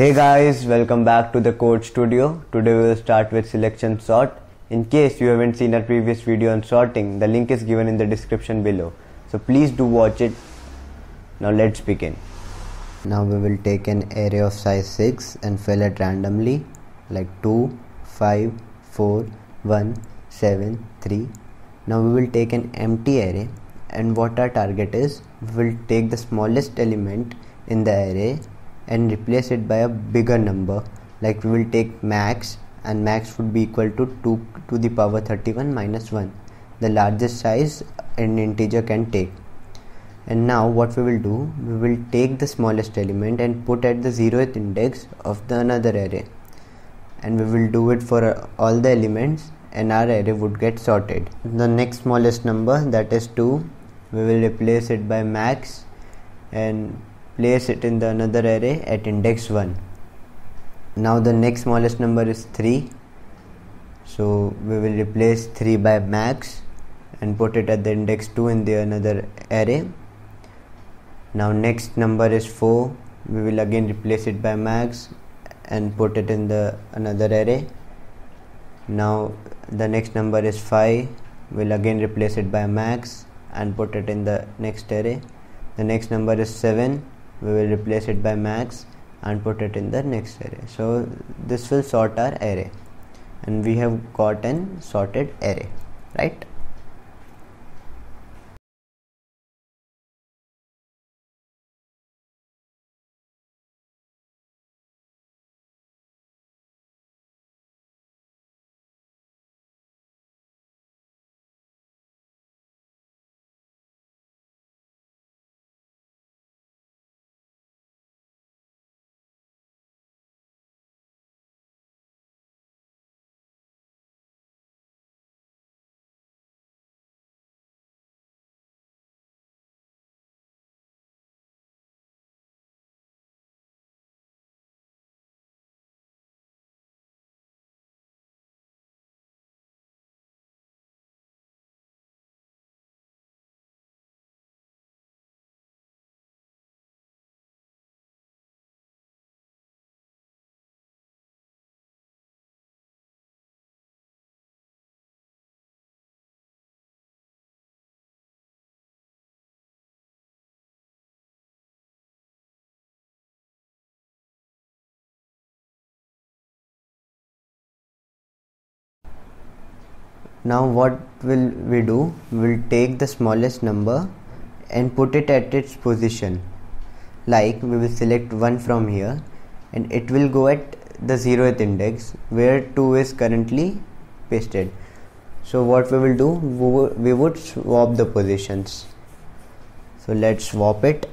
Hey guys, welcome back to the Code Studio. Today we will start with selection sort. In case you haven't seen our previous video on sorting, the link is given in the description below. So please do watch it. Now let's begin. Now we will take an array of size 6 and fill it randomly like 2, 5, 4, 1, 7, 3. Now we will take an empty array, and what our target is, we will take the smallest element in the array and replace it by a bigger number. Like we will take max, and max would be equal to 2 to the power 31 minus 1, the largest size an integer can take. And now what we will do, we will take the smallest element and put at the 0th index of the another array, and we will do it for all the elements, and our array would get sorted. The next smallest number, that is 2, we will replace it by max and place it in the another array at index 1. Now the next smallest number is 3, so we will replace 3 by max and put it at the index 2 in the another array. Now next number is 4, we will again replace it by max and put it in the another array. Now the next number is 5, we'll again replace it by max and put it in the next array. The next number is 7, we will replace it by max and put it in the next array. So this will sort our array, and we have got an sorted array, right? Now what will we do? We will take the smallest number and put it at its position. Like we will select 1 from here, and it will go at the 0th index where 2 is currently pasted. So what we will do, we would swap the positions. So let's swap it.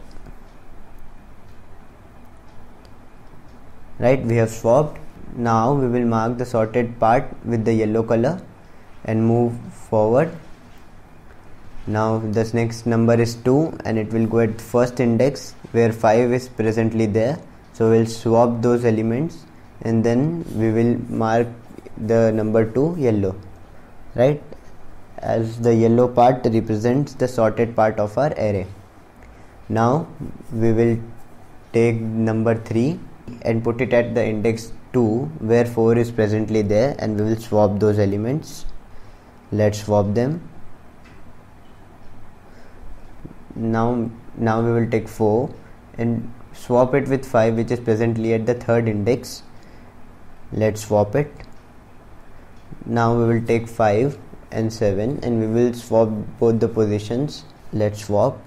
Right, we have swapped. Now we will mark the sorted part with the yellow color and move forward. Now this next number is 2, and it will go at first index where 5 is presently there. So we'll swap those elements, and then we will mark the number 2 yellow, right, as the yellow part represents the sorted part of our array. Now we will take number 3 and put it at the index 2 where 4 is presently there, and we will swap those elements. Let's swap them. Now we will take 4 and swap it with 5, which is presently at the 3rd index. Let's swap it. Now we will take 5 and 7, and we will swap both the positions. Let's swap.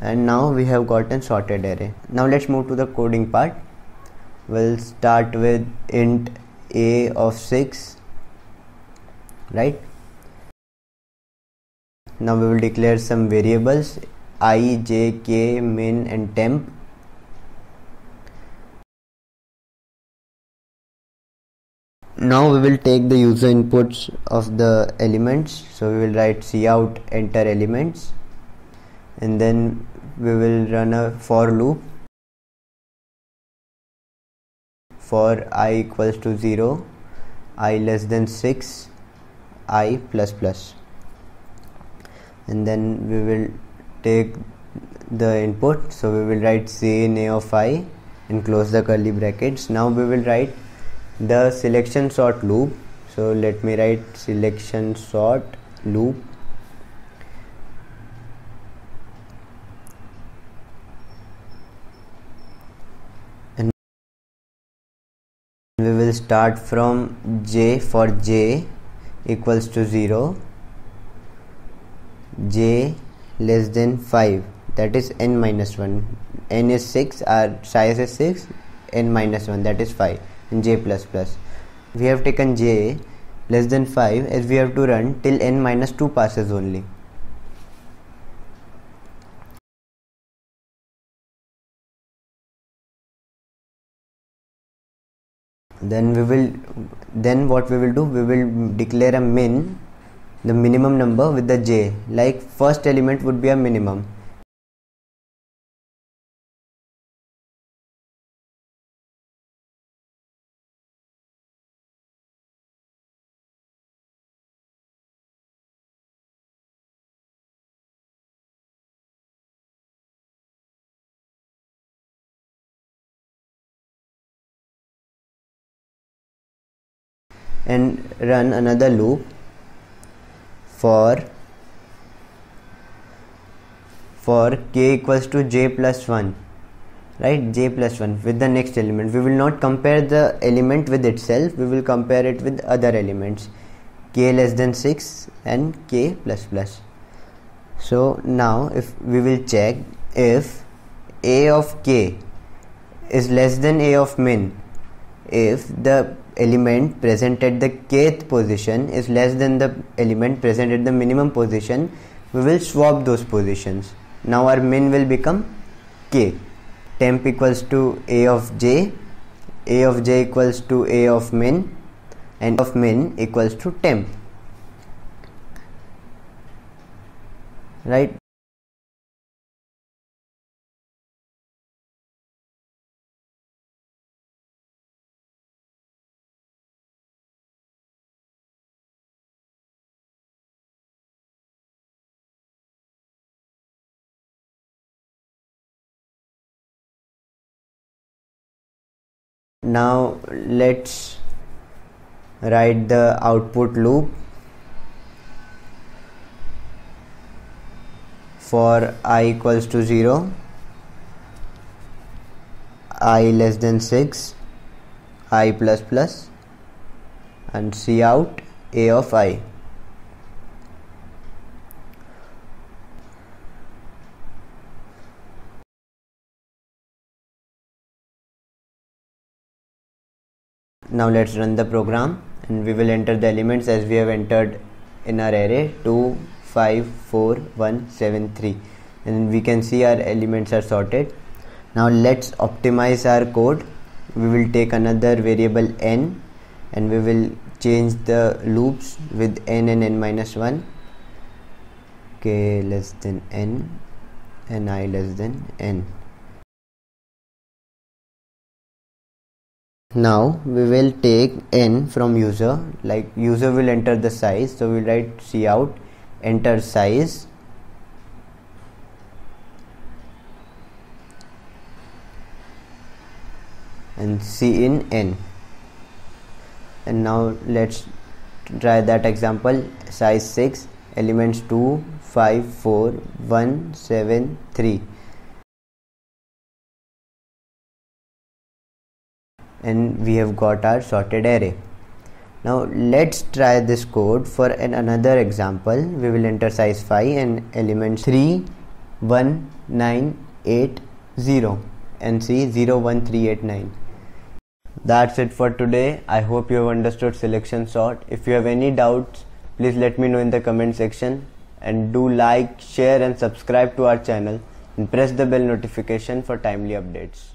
And now we have got a sorted array. Now let's move to the coding part. We'll start with int a of 6, right? Now we will declare some variables I, j, k, min and temp. Now we will take the user inputs of the elements. So we will write cout enter elements, and then we will run a for loop for I equals to 0, I less than 6, I plus plus. and then we will take the input. So we will write C in A of I and close the curly brackets. Now we will write the selection sort loop. So let me write selection sort loop. And we will start from j for j equals to 0, j less than 5, that is n minus 1. N is 6, our size is 6, n minus 1, that is 5, and j plus plus. We have taken j less than 5 as we have to run till n minus 2 passes only. Then what we will do, we will declare a min, the minimum number with the j, like first element would be a minimum. And run another loop for k equals to j plus 1, right, j plus 1 with the next element. We will not compare the element with itself, we will compare it with other elements, k less than 6 and k plus plus. So now if we will check if a of k is less than a of min, if the element present at the kth position is less than the element present at the minimum position, we will swap those positions. Now our min will become k. Temp equals to a of j equals to a of min, and of min equals to temp, right? Now let's write the output loop for I equals to 0, I less than 6, I plus plus, and C out A of I. Now let's run the program and we will enter the elements as we have entered in our array 2, 5, 4, 1, 7, 3, and we can see our elements are sorted. Now let's optimize our code. We will take another variable n and we will change the loops with n and n minus 1, k less than n and I less than n. Now we will take n from user, like user will enter the size, so we will write cout enter size, and C in n. And now let's try that example. Size 6, elements 2, 5, 4, 1, 7, 3. And we have got our sorted array. Now let's try this code for another example. We will enter size 5 and elements 3, 1, 9, 8, 0 and see 0, 1, 3, 8, 9. That's it for today. I hope you have understood selection sort. If you have any doubts, please let me know in the comment section, and do like, share and subscribe to our channel and press the bell notification for timely updates.